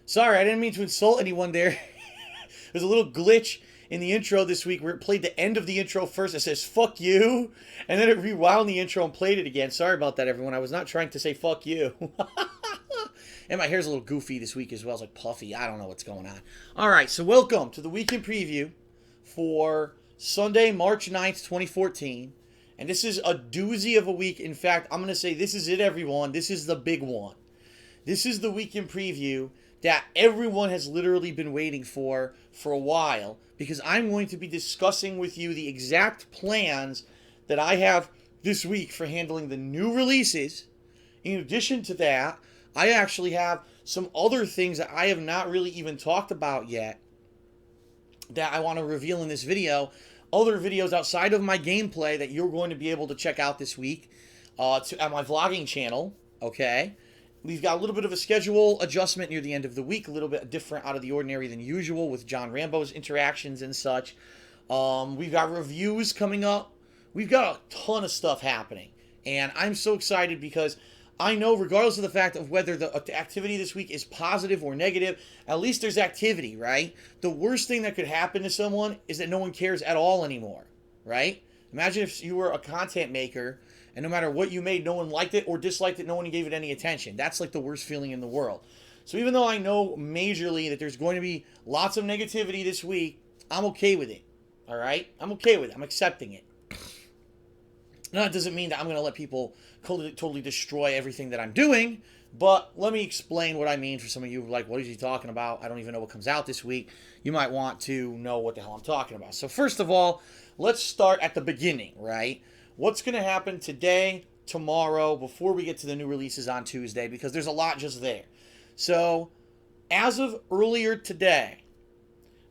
Sorry, I didn't mean to insult anyone there. There's a little glitch in the intro this week where it played the end of the intro first. It says, fuck you. And then it rewound the intro and played it again. Sorry about that, everyone. I was not trying to say fuck you. And my hair's a little goofy this week as well. It's like puffy. I don't know what's going on. All right, so welcome to the weekend preview for Sunday, March 9th, 2014. And this is a doozy of a week. In fact, I'm going to say this is it, everyone. This is the big one. This is the weekend preview that everyone has literally been waiting for a while, because I'm going to be discussing with you the exact plans that I have this week for handling the new releases. In addition to that, I actually have some other things that I have not really even talked about yet that I want to reveal in this video. Other videos outside of my gameplay that you're going to be able to check out this week at my vlogging channel, okay? We've got a little bit of a schedule adjustment near the end of the week, a little bit different out of the ordinary than usual with John Rambo's interactions and such. We've got reviews coming up. We've got a ton of stuff happening. And I'm so excited because I know, regardless of the fact of whether the activity this week is positive or negative, at least there's activity, right? The worst thing that could happen to someone is that no one cares at all anymore, right? Imagine if you were a content maker and no matter what you made, no one liked it or disliked it, no one gave it any attention. That's like the worst feeling in the world. So even though I know majorly that there's going to be lots of negativity this week, I'm okay with it, all right? I'm okay with it. I'm accepting it. Now, that doesn't mean that I'm going to let people totally destroy everything that I'm doing, but let me explain what I mean for some of you. Like, what is he talking about? I don't even know what comes out this week. You might want to know what the hell I'm talking about. So first of all, let's start at the beginning, right? What's going to happen today, tomorrow, before we get to the new releases on Tuesday, because there's a lot just there. So, as of earlier today,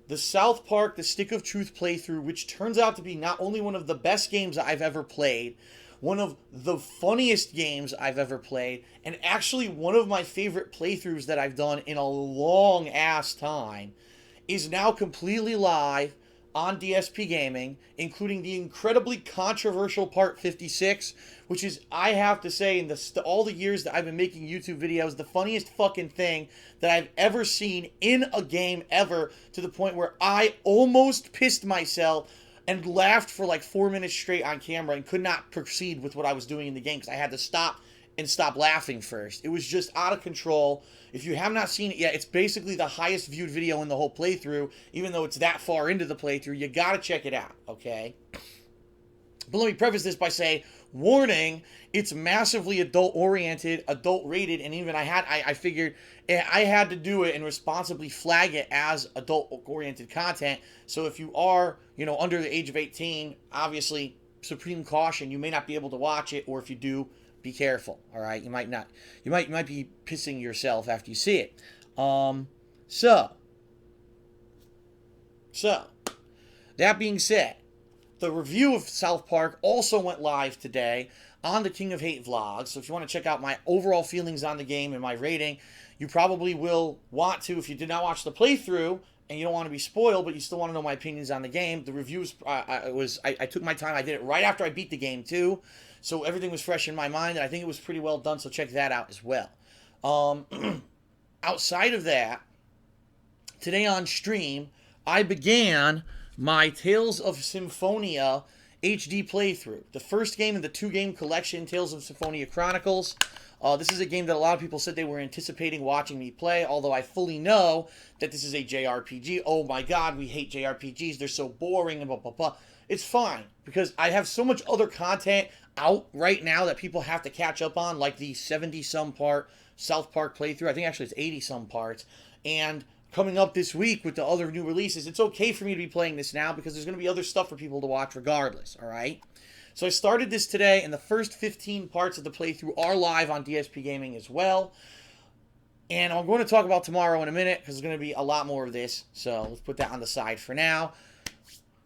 the South Park The Stick of Truth playthrough, which turns out to be not only one of the best games I've ever played, one of the funniest games I've ever played, and actually one of my favorite playthroughs that I've done in a long ass time, is now completely live on DSP Gaming, including the incredibly controversial Part 56, which is, I have to say, in all the years that I've been making YouTube videos, the funniest fucking thing that I've ever seen in a game ever, to the point where I almost pissed myself and laughed for like 4 minutes straight on camera and could not proceed with what I was doing in the game because I had to stop laughing first. It was just out of control. If you have not seen it yet, it's basically the highest viewed video in the whole playthrough, even though it's that far into the playthrough. You gotta check it out, okay? But let me preface this by saying, warning, it's massively adult-oriented, adult-rated, and even I figured I had to do it and responsibly flag it as adult-oriented content. So if you are, under the age of 18, obviously, supreme caution, you may not be able to watch it, or if you do, be careful, all right? You might not. You might be pissing yourself after you see it. So, that being said, the review of South Park also went live today on the King of Hate vlog. So if you want to check out my overall feelings on the game and my rating, you probably will want to. If you did not watch the playthrough and you don't want to be spoiled, but you still want to know my opinions on the game, the reviews, I took my time. I did it right after I beat the game too. So everything was fresh in my mind, and I think it was pretty well done, so check that out as well. Outside of that, today on stream, I began my Tales of Symphonia HD playthrough. The first game in the 2-game collection, Tales of Symphonia Chronicles. This is a game that a lot of people said they were anticipating watching me play, although I fully know that this is a JRPG. Oh my god, we hate JRPGs. They're so boring and blah, blah, blah. It's fine, because I have so much other content out right now that people have to catch up on, like the 70-some part South Park playthrough. I think actually it's 80-some parts. And coming up this week with the other new releases, it's okay for me to be playing this now because there's going to be other stuff for people to watch regardless, all right? So I started this today, and the first 15 parts of the playthrough are live on DSP Gaming as well. And I'm going to talk about tomorrow in a minute because there's going to be a lot more of this. So let's put that on the side for now.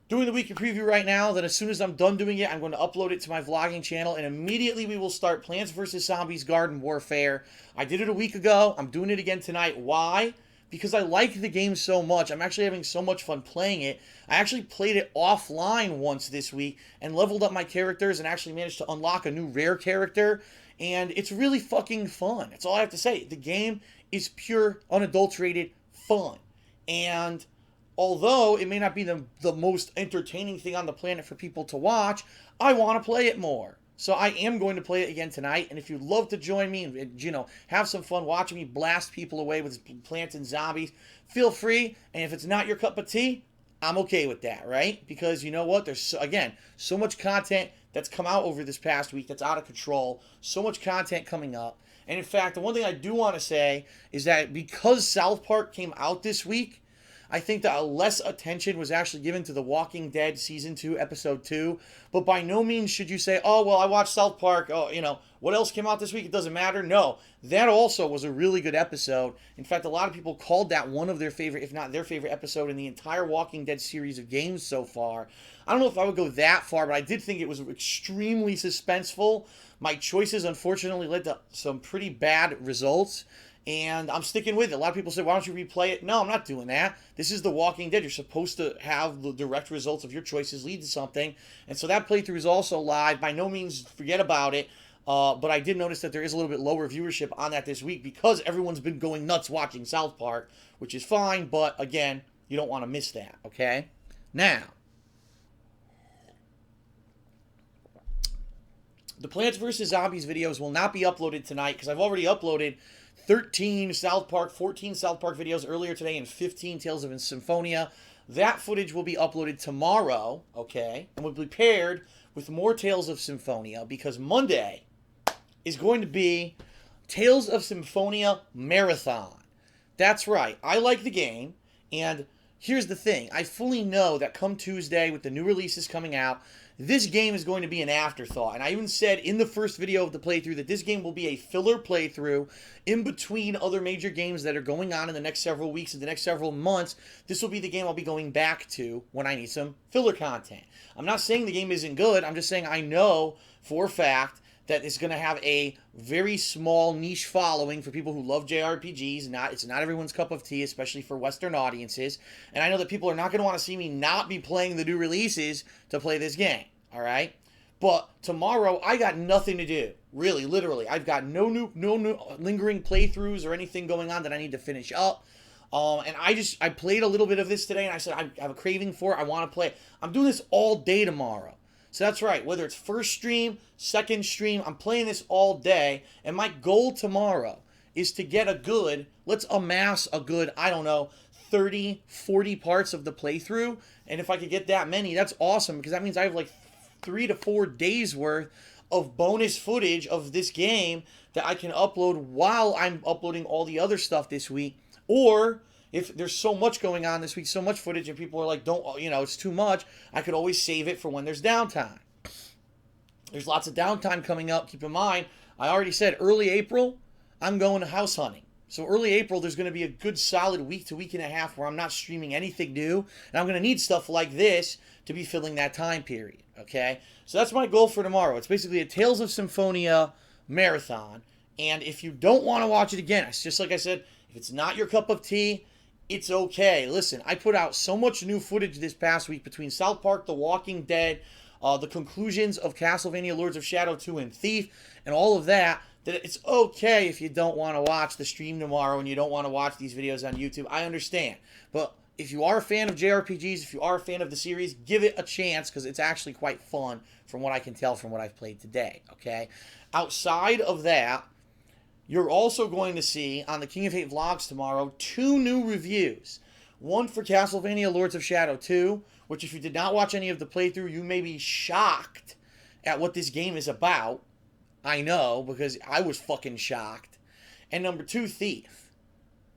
Doing the weekly preview right now, then as soon as I'm done doing it, I'm going to upload it to my vlogging channel, and immediately we will start Plants vs. Zombies Garden Warfare. I did it a week ago. I'm doing it again tonight. Why? because I like the game so much. I'm actually having so much fun playing it. I actually played it offline once this week and leveled up my characters and actually managed to unlock a new rare character. And it's really fucking fun. That's all I have to say. The game is pure, unadulterated fun. And although it may not be the most entertaining thing on the planet for people to watch, I want to play it more. So I am going to play it again tonight. And if you'd love to join me and, have some fun watching me blast people away with plants and zombies, feel free. And if it's not your cup of tea, I'm okay with that, right? Because you know what? There's, again, so much content that's come out over this past week that's out of control. So much content coming up. And in fact, the one thing I do want to say is that because South Park came out this week, I think that less attention was actually given to The Walking Dead Season 2, Episode 2. But by no means should you say, oh, well, I watched South Park. Oh, what else came out this week? It doesn't matter. No, that also was a really good episode. In fact, a lot of people called that one of their favorite, if not their favorite episode in the entire Walking Dead series of games so far. I don't know if I would go that far, but I did think it was extremely suspenseful. My choices, unfortunately, led to some pretty bad results. And I'm sticking with it. A lot of people say, why don't you replay it? No, I'm not doing that. This is The Walking Dead. You're supposed to have the direct results of your choices lead to something. And so that playthrough is also live. By no means forget about it. But I did notice that there is a little bit lower viewership on that this week because everyone's been going nuts watching South Park, which is fine. But again, you don't want to miss that, okay? Now, the Plants vs. Zombies videos will not be uploaded tonight because I've already uploaded 14 South Park videos earlier today and 15 Tales of Symphonia. That footage will be uploaded tomorrow, okay? And will be paired with more Tales of Symphonia because Monday is going to be Tales of Symphonia Marathon. That's right. I like the game, and here's the thing. I fully know that come Tuesday with the new releases coming out, this game is going to be an afterthought. And I even said in the first video of the playthrough that this game will be a filler playthrough in between other major games that are going on in the next several weeks and the next several months. This will be the game I'll be going back to when I need some filler content. I'm not saying the game isn't good. I'm just saying I know for a fact that it's going to have a very small niche following for people who love JRPGs. It's not everyone's cup of tea, especially for Western audiences. And I know that people are not going to want to see me not be playing the new releases to play this game. All right? But tomorrow, I got nothing to do. Really, literally. I've got no new lingering playthroughs or anything going on that I need to finish up. And I played a little bit of this today, and I said, I have a craving for it. I want to play it. I'm doing this all day tomorrow. So that's right. Whether it's first stream, second stream, I'm playing this all day. And my goal tomorrow is to get let's amass a good, 30, 40 parts of the playthrough. And if I could get that many, that's awesome because that means I have like 3 to 4 days worth of bonus footage of this game that I can upload while I'm uploading all the other stuff this week. Or if there's so much going on this week, so much footage, and people are like, it's too much, I could always save it for when there's downtime. There's lots of downtime coming up. Keep in mind, I already said early April, I'm going house hunting. So early April, there's going to be a good solid week to week and a half where I'm not streaming anything new. And I'm going to need stuff like this to be filling that time period, okay? So that's my goal for tomorrow. It's basically a Tales of Symphonia marathon. And if you don't want to watch it again, it's just like I said, if it's not your cup of tea, it's okay. Listen, I put out so much new footage this past week between South Park, The Walking Dead, the conclusions of Castlevania Lords of Shadow 2 and Thief, and all of that it's okay if you don't want to watch the stream tomorrow and you don't want to watch these videos on YouTube. I understand. But if you are a fan of JRPGs, if you are a fan of the series, give it a chance because it's actually quite fun from what I can tell from what I've played today, okay? Outside of that, you're also going to see on the King of Hate vlogs tomorrow 2 new reviews. One for Castlevania Lords of Shadow 2, which if you did not watch any of the playthrough, you may be shocked at what this game is about. I know, because I was fucking shocked. And number 2, Thief.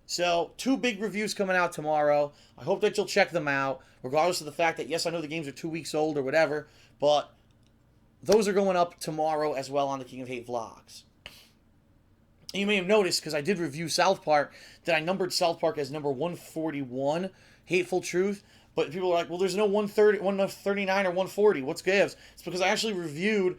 So, 2 big reviews coming out tomorrow. I hope that you'll check them out, regardless of the fact that, yes, I know the games are 2 weeks old or whatever, but those are going up tomorrow as well on the King of Hate vlogs. And you may have noticed, because I did review South Park, that I numbered South Park as number 141, Hateful Truth. But people are like, well, there's no 130, 139 or 140. What's gives? It's because I actually reviewed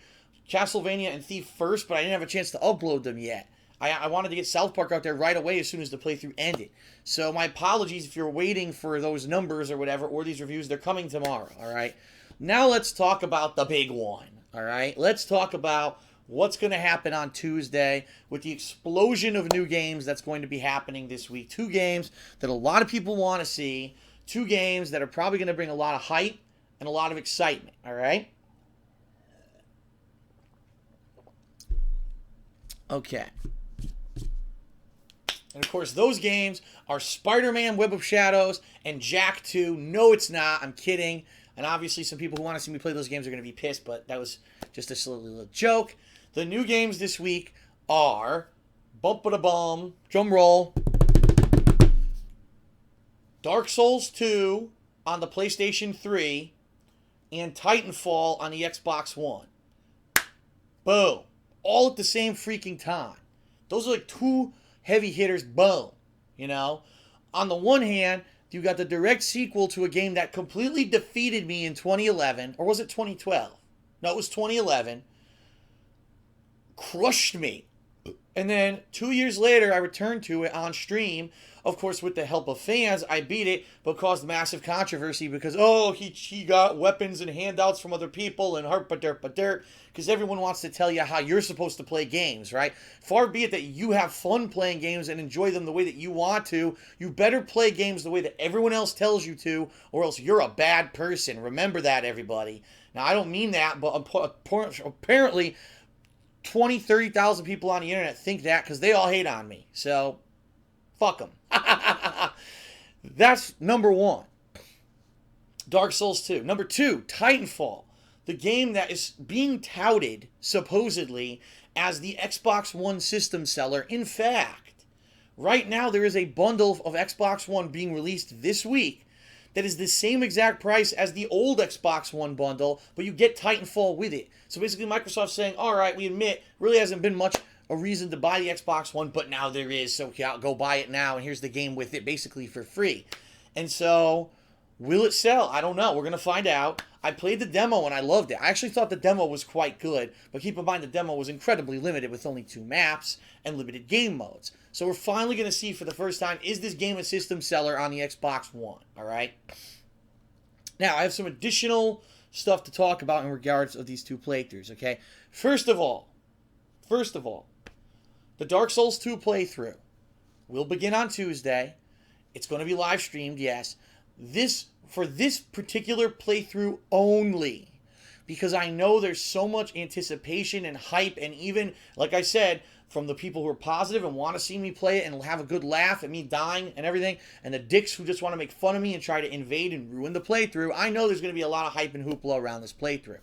Castlevania and Thief first, but I didn't have a chance to upload them yet. I wanted to get South Park out there right away as soon as the playthrough ended. So my apologies if you're waiting for those numbers or whatever, or these reviews. They're coming tomorrow, all right? Now let's talk about the big one, all right? Let's talk about what's going to happen on Tuesday with the explosion of new games that's going to be happening this week. 2 games that a lot of people want to see. 2 games that are probably going to bring a lot of hype and a lot of excitement, all right? Okay. And of course, those games are Spider-Man Web of Shadows and Jak 2. No, it's not. I'm kidding. And obviously, some people who want to see me play those games are going to be pissed, but that was just a silly little joke. The new games this week are bum, drum roll, Dark Souls 2 on the PlayStation 3 and Titanfall on the Xbox One. Boom. All at the same freaking time. Those are like 2 heavy hitters, boom. You know? On the one hand, you got the direct sequel to a game that completely defeated me in 2011. Or was it 2012? No, it was 2011. Crushed me. And then 2 years later, I returned to it on stream. Of course, with the help of fans, I beat it, but caused massive controversy because, oh, he got weapons and handouts from other people and dirt, because everyone wants to tell you how you're supposed to play games, right? Far be it that you have fun playing games and enjoy them the way that you want to. You better play games the way that everyone else tells you to, or else you're a bad person. Remember that, everybody. Now, I don't mean that, but apparently 20, 30,000 people on the internet think that because they all hate on me. So, fuck them. That's number 1. Dark Souls 2. Number 2, Titanfall. The game that is being touted, supposedly, as the Xbox One system seller. In fact, right now there is a bundle of Xbox One being released this week that is the same exact price as the old Xbox One bundle, but you get Titanfall with it. So basically Microsoft's saying, all right, we admit, really hasn't been much a reason to buy the Xbox One, but now there is, so yeah, go buy it now, and here's the game with it basically for free. And so, will it sell? I don't know. We're going to find out. I played the demo and I loved it. I actually thought the demo was quite good, but keep in mind the demo was incredibly limited with only 2 maps and limited game modes. So we're finally going to see for the first time, is this game a system seller on the Xbox One? All right? Now, I have some additional stuff to talk about in regards of these 2 playthroughs, okay? First of all, the Dark Souls 2 playthrough will begin on Tuesday. It's going to be live streamed, yes. For this particular playthrough only, because I know there's so much anticipation and hype, and even, like I said, from the people who are positive and want to see me play it and have a good laugh at me dying and everything, and the dicks who just want to make fun of me and try to invade and ruin the playthrough, I know there's going to be a lot of hype and hoopla around this playthrough.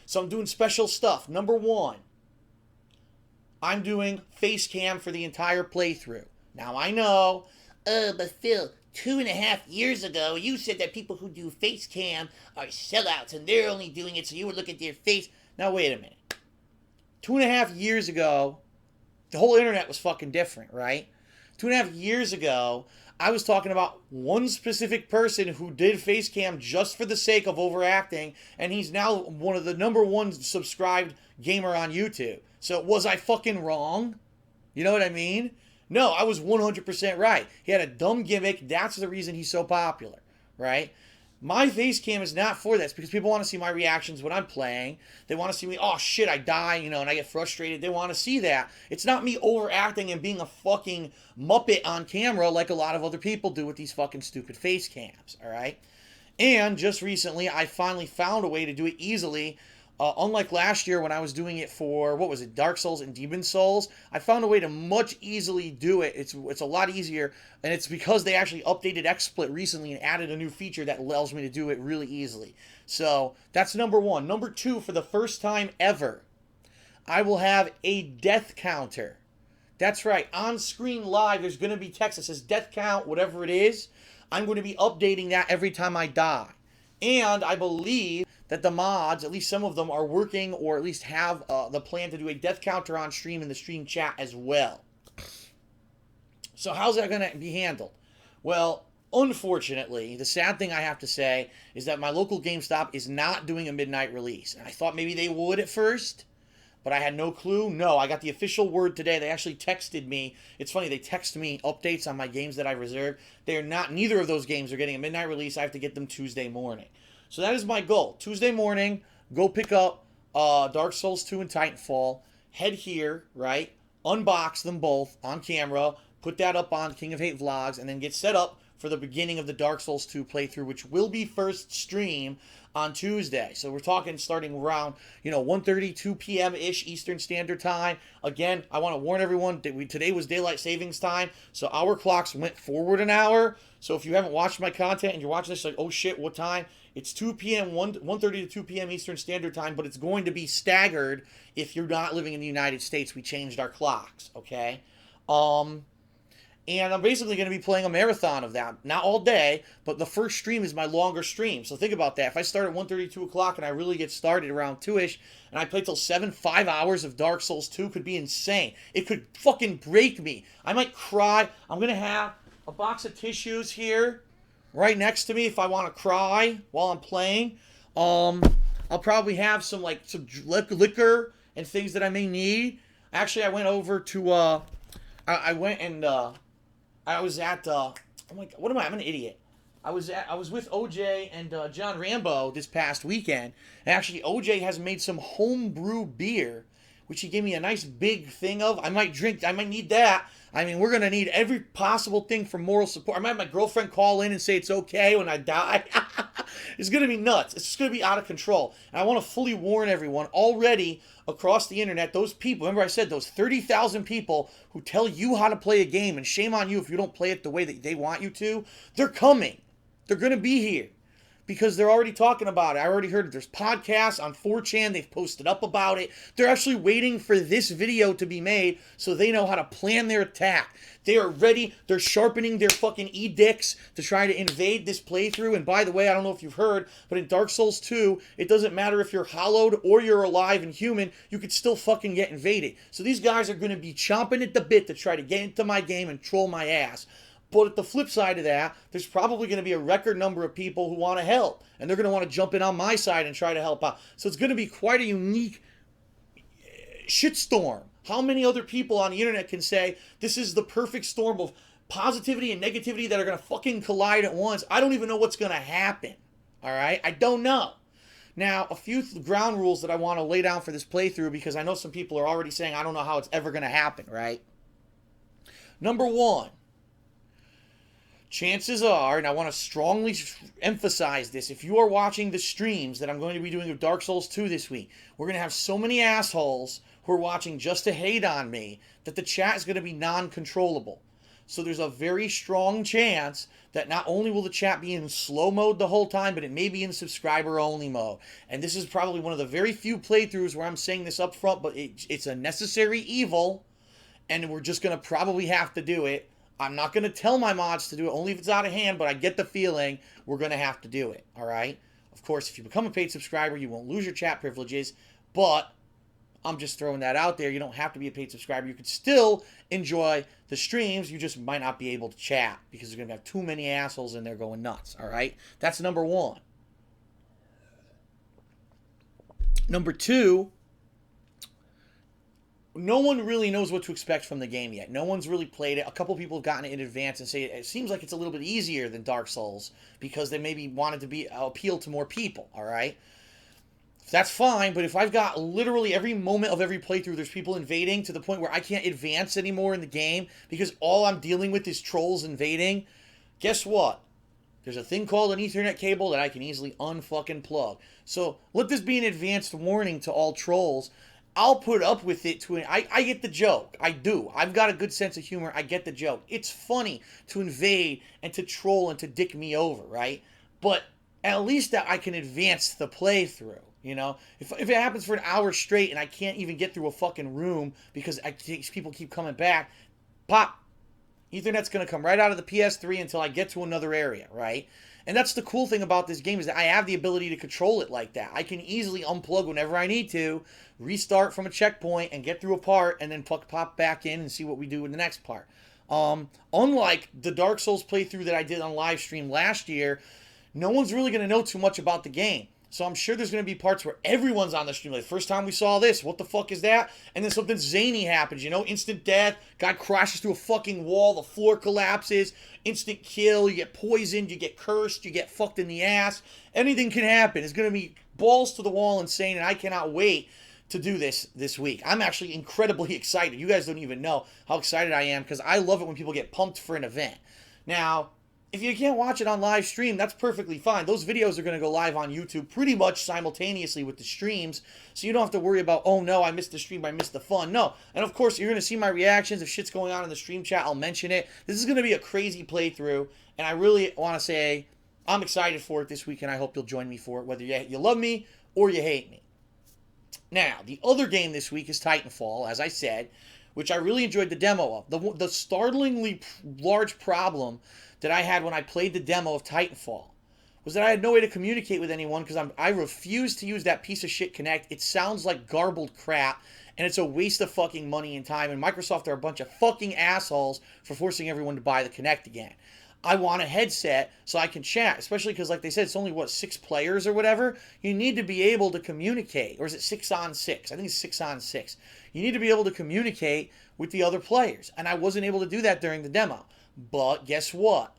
So I'm doing special stuff. Number 1, I'm doing face cam for the entire playthrough. Now I know, but Phil, 2.5 years ago, you said that people who do face cam are sellouts and they're only doing it so you would look at their face. Now wait a minute. 2.5 years ago, the whole internet was fucking different, right? 2.5 years ago, I was talking about one specific person who did face cam just for the sake of overacting, and he's now one of the number 1 subscribed gamer on YouTube. So was I fucking wrong? You know what I mean? No, I was 100% right. He had a dumb gimmick. That's the reason he's so popular, right? My face cam is not for this because people want to see my reactions when I'm playing. They want to see me, oh shit, I die, and I get frustrated. They want to see that. It's not me overacting and being a fucking muppet on camera like a lot of other people do with these fucking stupid face cams, all right? And just recently, I finally found a way to do it easily. Unlike last year when I was doing it for, Dark Souls and Demon Souls, I found a way to much easily do it. It's a lot easier, and it's because they actually updated XSplit recently and added a new feature that allows me to do it really easily. So, that's number 1. Number 2, for the first time ever, I will have a death counter. That's right, on screen live, there's going to be text that says death count, whatever it is. I'm going to be updating that every time I die. And I believe that the mods, at least some of them, are working or at least have the plan to do a death counter on stream in the stream chat as well. So how's that going to be handled? Well, unfortunately, the sad thing I have to say is that my local GameStop is not doing a midnight release. And I thought maybe they would at first. but I had no clue. No, I got the official word today. They actually texted me. It's funny, they text me updates on my games that I reserved. They're not, neither of those games are getting a midnight release. I have to get them Tuesday morning. So that is my goal. Tuesday morning, go pick up Dark Souls 2 and Titanfall. Head here, right? Unbox them both on camera. Put that up on King of Hate Vlogs, and then get set up for the beginning of the Dark Souls 2 playthrough, which will be first stream on Tuesday. So we're talking starting around, 1:30, 2 p.m.-ish Eastern Standard Time. Again, I want to warn everyone that today was daylight savings time, so our clocks went forward an hour. So if you haven't watched my content and you're watching this like, oh shit, what time? It's 2 p.m., 1:30 to 2 p.m. Eastern Standard Time, but it's going to be staggered if you're not living in the United States. We changed our clocks, okay? And I'm basically going to be playing a marathon of that. Not all day, but the first stream is my longer stream. So think about that. If I start at 1:30, 2 o'clock, and I really get started around 2-ish, and I play till 7, 5 hours of Dark Souls 2 could be insane. It could fucking break me. I might cry. I'm going to have a box of tissues here right next to me if I want to cry while I'm playing. I'll probably have some liquor and things that I may need. Actually, I went over to, I went and, I was at, oh my God, what am I? I'm an idiot. I was with OJ and John Rambo this past weekend. And actually, OJ has made some homebrew beer, which he gave me a nice big thing of. I might need that. I mean, we're going to need every possible thing for moral support. I might have my girlfriend call in and say it's okay when I die. It's going to be nuts. It's just going to be out of control. And I want to fully warn everyone already across the internet, those people, remember I said those 30,000 people who tell you how to play a game, and shame on you if you don't play it the way that they want you to, they're coming. They're going to be here. Because they're already talking about it. I already heard it. There's podcasts on 4chan. They've posted up about it. They're actually waiting for this video to be made so they know how to plan their attack. They are ready. They're sharpening their fucking edicts to try to invade this playthrough. And by the way, I don't know if you've heard, but in Dark Souls 2, it doesn't matter if you're hollowed or you're alive and human, you could still fucking get invaded. So these guys are going to be chomping at the bit to try to get into my game and troll my ass. But at the flip side of that, there's probably going to be a record number of people who want to help. And they're going to want to jump in on my side and try to help out. So it's going to be quite a unique shitstorm. How many other people on the internet can say this is the perfect storm of positivity and negativity that are going to fucking collide at once? I don't even know what's going to happen. All right? I don't know. Now, a few ground rules that I want to lay down for this playthrough, because I know some people are already saying I don't know how it's ever going to happen, right? Number one. Chances are, and I want to strongly emphasize this, if you are watching the streams that I'm going to be doing of Dark Souls 2 this week, we're going to have so many assholes who are watching just to hate on me that the chat is going to be non-controllable. So there's a very strong chance that not only will the chat be in slow mode the whole time, but it may be in subscriber-only mode. And this is probably one of the very few playthroughs where I'm saying this up front, but it's a necessary evil, and we're just going to probably have to do it. I'm not going to tell my mods to do it, only if it's out of hand, but I get the feeling we're going to have to do it, all right? Of course, if you become a paid subscriber, you won't lose your chat privileges, but I'm just throwing that out there. You don't have to be a paid subscriber. You could still enjoy the streams. You just might not be able to chat because you're going to have too many assholes in there going nuts, all right? That's number one. Number two, no one really knows what to expect from the game yet. No one's really played it. A couple people have gotten it in advance and say it seems like it's a little bit easier than Dark Souls because they maybe wanted to appeal to more people, all right? That's fine, but if I've got literally every moment of every playthrough, there's people invading to the point where I can't advance anymore in the game because all I'm dealing with is trolls invading, guess what? There's a thing called an Ethernet cable that I can easily unfucking plug. So let this be an advanced warning to all trolls. I'll put up with it I get the joke. I do. I've got a good sense of humor. I get the joke. It's funny to invade and to troll and to dick me over, right? But at least that I can advance the playthrough, you know? If it happens for an hour straight and I can't even get through a fucking room because people keep coming back, pop, Ethernet's going to come right out of the PS3 until I get to another area, right? And that's the cool thing about this game is that I have the ability to control it like that. I can easily unplug whenever I need to, restart from a checkpoint, and get through a part, and then pop back in and see what we do in the next part. Unlike the Dark Souls playthrough that I did on live stream last year, no one's really going to know too much about the game. So I'm sure there's going to be parts where everyone's on the stream. Like, first time we saw this, what the fuck is that? And then something zany happens, you know? Instant death, guy crashes through a fucking wall, the floor collapses, instant kill, you get poisoned, you get cursed, you get fucked in the ass. Anything can happen. It's going to be balls to the wall insane, and I cannot wait to do this week. I'm actually incredibly excited. You guys don't even know how excited I am because I love it when people get pumped for an event. Now, if you can't watch it on live stream, that's perfectly fine. Those videos are going to go live on YouTube pretty much simultaneously with the streams, so you don't have to worry about, oh no, I missed the stream, I missed the fun. No. And of course, you're going to see my reactions. If shit's going on in the stream chat, I'll mention it. This is going to be a crazy playthrough, and I really want to say I'm excited for it this week, and I hope you'll join me for it, whether you love me or you hate me. Now, the other game this week is Titanfall, as I said, which I really enjoyed the demo of. The startlingly large problem that I had when I played the demo of Titanfall was that I had no way to communicate with anyone because I refuse to use that piece of shit Kinect. It sounds like garbled crap, and it's a waste of fucking money and time, and Microsoft are a bunch of fucking assholes for forcing everyone to buy the Kinect again. I want a headset so I can chat, especially because, like they said, it's only, 6 players or whatever? You need to be able to communicate. Or is it 6 on 6? I think it's 6 on 6. You need to be able to communicate with the other players, and I wasn't able to do that during the demo. But guess what?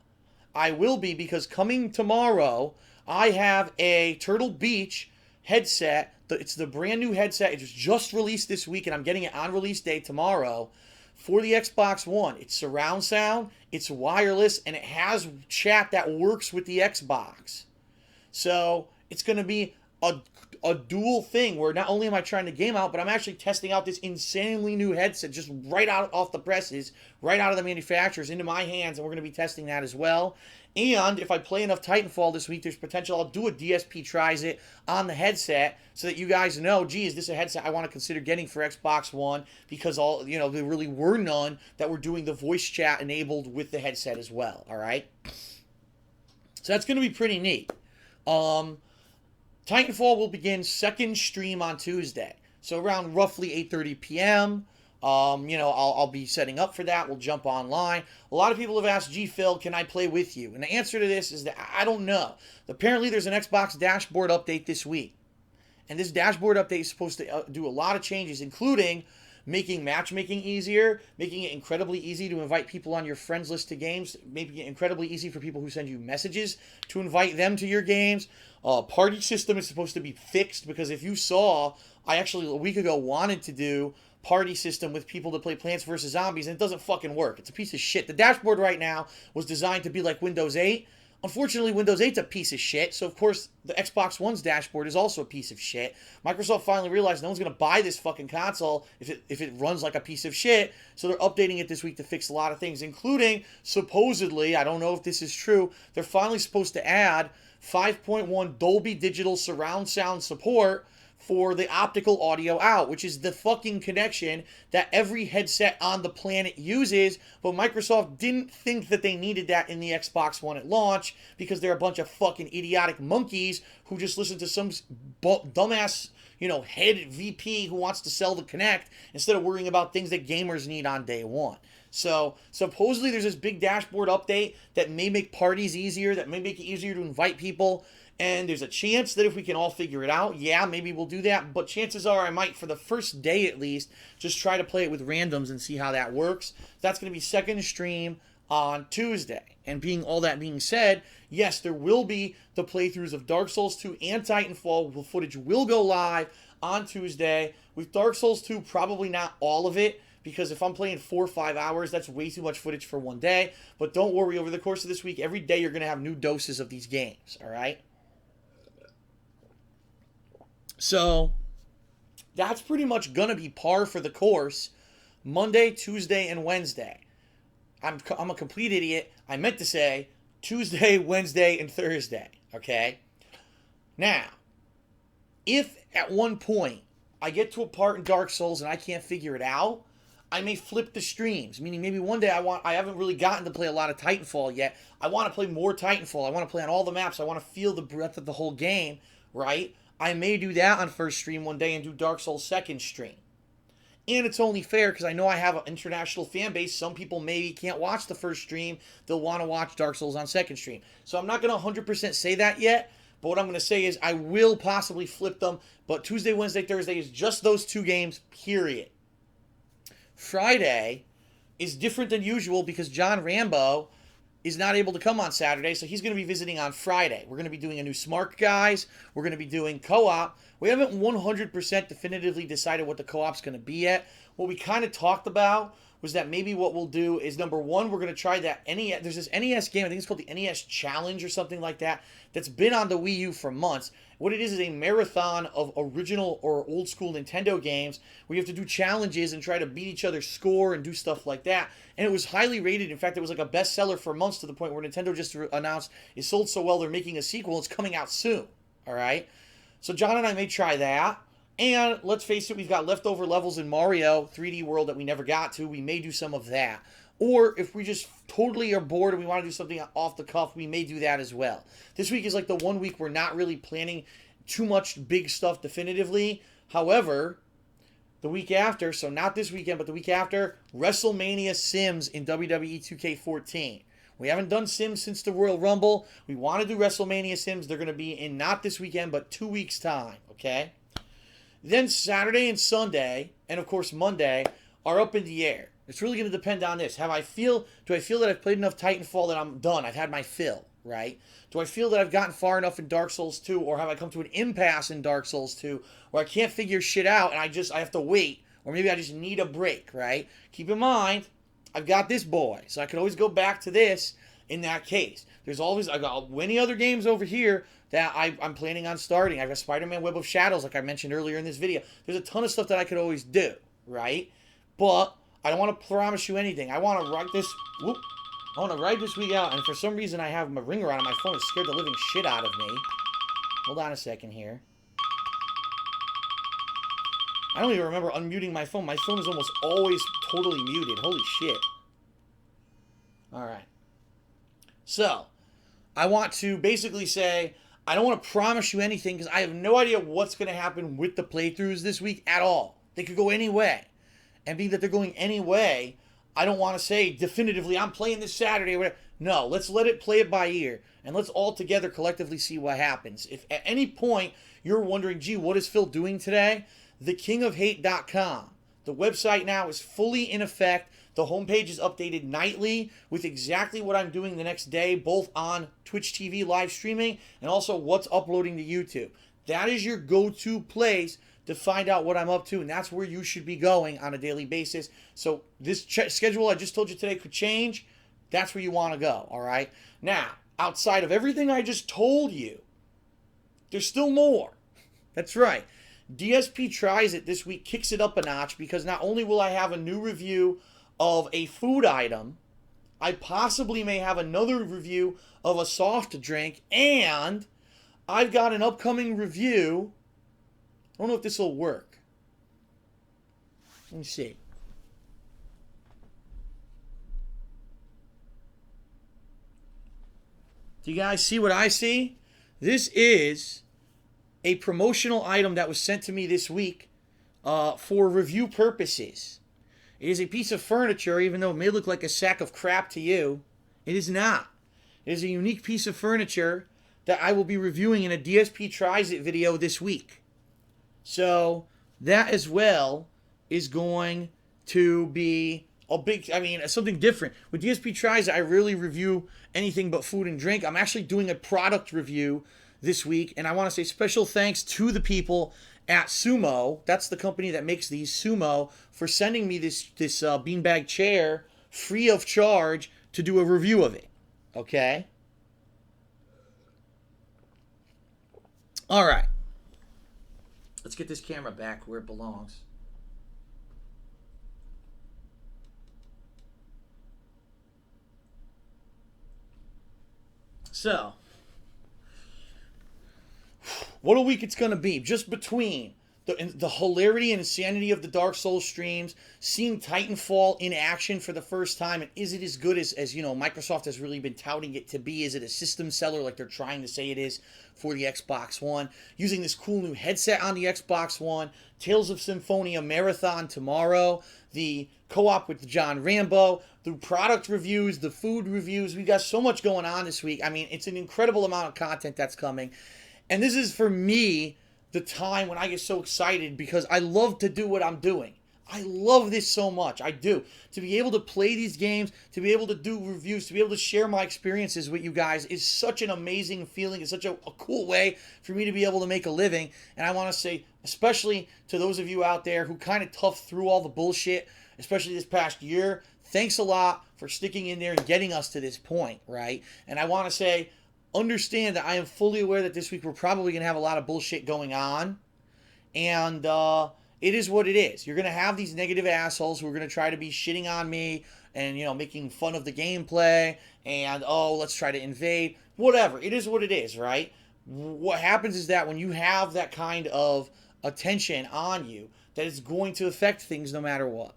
I will be, because coming tomorrow, I have a Turtle Beach headset. It's the brand new headset. It was just released this week, and I'm getting it on release day tomorrow for the Xbox One. It's surround sound, it's wireless, and it has chat that works with the Xbox. So it's going to be a dual thing where not only am I trying to game out, but I'm actually testing out this insanely new headset just right out off the presses, right out of the manufacturers into my hands, and we're going to be testing that as well. And if I play enough Titanfall this week, there's potential I'll do a DSP tries it on the headset so that you guys know, gee, is this a headset I want to consider getting for Xbox One? Because there really were none that were doing the voice chat enabled with the headset as well. All right, so that's going to be pretty neat. Titanfall will begin second stream on Tuesday, so around roughly 8:30 p.m. I'll be setting up for that. We'll jump online. A lot of people have asked, gee, Phil, can I play with you? And the answer to this is that I don't know. Apparently, there's an Xbox dashboard update this week. And this dashboard update is supposed to do a lot of changes, including making matchmaking easier, making it incredibly easy to invite people on your friends list to games, making it incredibly easy for people who send you messages to invite them to your games. Party system is supposed to be fixed, because if you saw, I actually a week ago wanted to do party system with people to play Plants vs. Zombies, and it doesn't fucking work. It's a piece of shit. The dashboard right now was designed to be like Windows 8. Unfortunately, Windows 8's a piece of shit, so of course the Xbox One's dashboard is also a piece of shit. Microsoft finally realized no one's going to buy this fucking console if it runs like a piece of shit, so they're updating it this week to fix a lot of things, including, supposedly, I don't know if this is true, they're finally supposed to add 5.1 Dolby Digital surround sound support for the optical audio out, which is the fucking connection that every headset on the planet uses, but Microsoft didn't think that they needed that in the Xbox One at launch because they're a bunch of fucking idiotic monkeys who just listen to some dumbass, head VP who wants to sell the Kinect instead of worrying about things that gamers need on day one. So supposedly there's this big dashboard update that may make parties easier, that may make it easier to invite people. And there's a chance that if we can all figure it out, yeah, maybe we'll do that. But chances are I might, for the first day at least, just try to play it with randoms and see how that works. That's going to be second stream on Tuesday. And all that being said, yes, there will be the playthroughs of Dark Souls 2 and Titanfall. The footage will go live on Tuesday. With Dark Souls 2, probably not all of it, because if I'm playing 4 or 5 hours, that's way too much footage for one day. But don't worry, over the course of this week, every day you're going to have new doses of these games, all right? So that's pretty much going to be par for the course Monday, Tuesday, and Wednesday. I'm a complete idiot. I meant to say Tuesday, Wednesday, and Thursday, okay? Now, if at one point I get to a part in Dark Souls and I can't figure it out, I may flip the streams, meaning maybe one day I haven't really gotten to play a lot of Titanfall yet. I want to play more Titanfall. I want to play on all the maps. I want to feel the breadth of the whole game, right? I may do that on first stream one day and do Dark Souls second stream. And it's only fair because I know I have an international fan base. Some people maybe can't watch the first stream. They'll want to watch Dark Souls on second stream. So I'm not going to 100% say that yet, But what I'm going to say is I will possibly flip them. But Tuesday, Wednesday, Thursday is just those 2 games, period. Friday is different than usual because John Rambo is not able to come on Saturday, so he's going to be visiting on Friday. We're going to be doing a new Smart Guys. We're going to be doing co-op. We haven't 100% definitively decided what the co-op's going to be yet. What we kind of talked about was that maybe what we'll do is, number one, we're going to try that NES. There's this NES game, I think it's called the NES Challenge or something like that, that's been on the Wii U for months. What it is a marathon of original or old school Nintendo games where you have to do challenges and try to beat each other's score and do stuff like that. And it was highly rated. In fact, it was like a bestseller for months, to the point where Nintendo just announced it sold so well they're making a sequel. It's coming out soon. All right? So John and I may try that. And let's face it, we've got leftover levels in Mario 3D World that we never got to. We may do some of that. Or if we just totally are bored and we want to do something off the cuff, we may do that as well. This week is like the one week we're not really planning too much big stuff definitively. However, the week after, so not this weekend, but the week after, WrestleMania Sims in WWE 2K14. We haven't done Sims since the Royal Rumble. We want to do WrestleMania Sims. They're going to be in not this weekend, but 2 weeks' time, okay? Then Saturday and Sunday, and of course Monday, are up in the air. It's really going to depend on this. Do I feel that I've played enough Titanfall that I'm done? I've had my fill, right? Do I feel that I've gotten far enough in Dark Souls 2, or have I come to an impasse in Dark Souls 2 where I can't figure shit out and I have to wait, or maybe I just need a break, right? Keep in mind, I've got this boy, so I can always go back to this in that case. I got many other games over here that I'm planning on starting. I've got Spider-Man Web of Shadows, like I mentioned earlier in this video. There's a ton of stuff that I could always do, right? But I don't want to promise you anything. I want to ride this week out, and for some reason I have my ringer on my phone. It scared the living shit out of me. Hold on a second here. I don't even remember unmuting my phone. My phone is almost always totally muted. Holy shit. Alright. So, I want to basically say, I don't want to promise you anything because I have no idea what's going to happen with the playthroughs this week at all. They could go any way. And being that they're going any way, I don't want to say definitively, I'm playing this Saturday or whatever. No, let's let it play it by ear. And let's all together collectively see what happens. If at any point you're wondering, gee, what is Phil doing today? thekingofhate.com. The website now is fully in effect. The homepage is updated nightly with exactly what I'm doing the next day, both on Twitch TV live streaming and also what's uploading to YouTube. That is your go-to place to find out what I'm up to, and that's where you should be going on a daily basis. So this schedule I just told you today could change. That's where you want to go, all right? Now, outside of everything I just told you, there's still more. That's right. DSP Tries It this week kicks it up a notch because not only will I have a new review of a food item, I possibly may have another review of a soft drink, and I've got an upcoming review. I don't know if this will work. Let me see. Do you guys see what I see? This is a promotional item that was sent to me this week for review purposes. It is a piece of furniture, even though it may look like a sack of crap to you. It is not. It is a unique piece of furniture that I will be reviewing in a DSP Tries It video this week. So that as well is going to be something different. With DSP Tries It, I rarely review anything but food and drink. I'm actually doing a product review this week, and I want to say special thanks to the people at Sumo. That's the company that makes these, Sumo, for sending me this beanbag chair free of charge to do a review of it. Okay? All right. Let's get this camera back where it belongs. So, what a week it's going to be. Just between the hilarity and insanity of the Dark Souls streams, seeing Titanfall in action for the first time, and is it as good as Microsoft has really been touting it to be? Is it a system seller like they're trying to say it is for the Xbox One? Using this cool new headset on the Xbox One, Tales of Symphonia Marathon tomorrow, the co-op with John Rambo, the product reviews, the food reviews. We've got so much going on this week. I mean, it's an incredible amount of content that's coming. And this is for me the time when I get so excited because I love to do what I'm doing. I love this so much. I do. To be able to play these games, to be able to do reviews, to be able to share my experiences with you guys is such an amazing feeling. It's such a cool way for me to be able to make a living. And I want to say, especially to those of you out there who kind of toughed through all the bullshit, especially this past year, thanks a lot for sticking in there and getting us to this point, right? And I want to say, understand that I am fully aware that this week we're probably going to have a lot of bullshit going on. And, it is what it is. You're going to have these negative assholes who are going to try to be shitting on me and, making fun of the gameplay and, oh, let's try to invade. Whatever. It is what it is, right? What happens is that when you have that kind of attention on you, that it's going to affect things no matter what.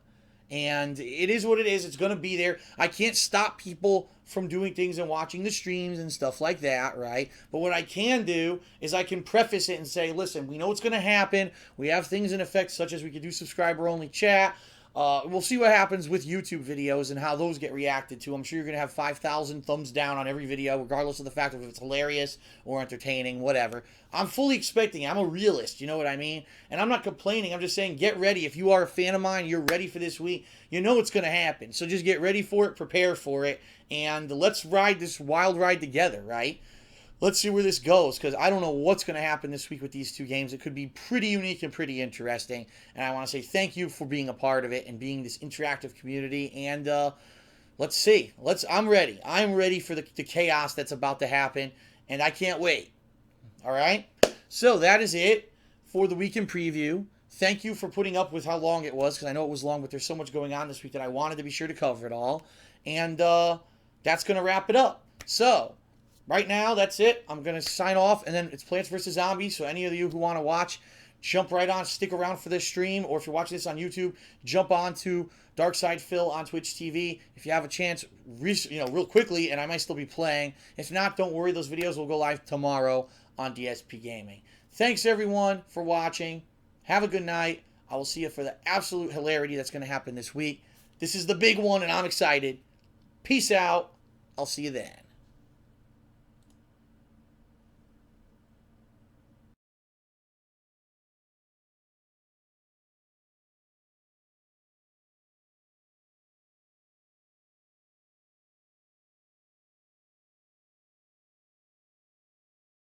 And it is what it is. It's going to be there. I can't stop people from doing things and watching the streams and stuff like that, right? But what I can do is I can preface it and say, listen, we know what's going to happen. We have things in effect such as we can do subscriber-only chat. We'll see what happens with YouTube videos and how those get reacted to. I'm sure you're going to have 5,000 thumbs down on every video, regardless of the fact of if it's hilarious or entertaining, whatever. I'm fully expecting it. I'm a realist, you know what I mean? And I'm not complaining. I'm just saying get ready. If you are a fan of mine, you're ready for this week, you know it's going to happen. So just get ready for it, prepare for it, and let's ride this wild ride together, right? Let's see where this goes, because I don't know what's going to happen this week with these two games. It could be pretty unique and pretty interesting, and I want to say thank you for being a part of it and being this interactive community, and let's see. I'm ready. I'm ready for the chaos that's about to happen, and I can't wait. All right? So that is it for the weekend preview. Thank you for putting up with how long it was, because I know it was long, but there's so much going on this week that I wanted to be sure to cover it all, and that's going to wrap it up. So right now, that's it. I'm going to sign off, and then it's Plants vs. Zombies, so any of you who want to watch, jump right on, stick around for this stream, or if you're watching this on YouTube, jump on to Darkside Phil on Twitch TV. If you have a chance, real quickly, and I might still be playing. If not, don't worry, those videos will go live tomorrow on DSP Gaming. Thanks, everyone, for watching. Have a good night. I will see you for the absolute hilarity that's going to happen this week. This is the big one, and I'm excited. Peace out. I'll see you then.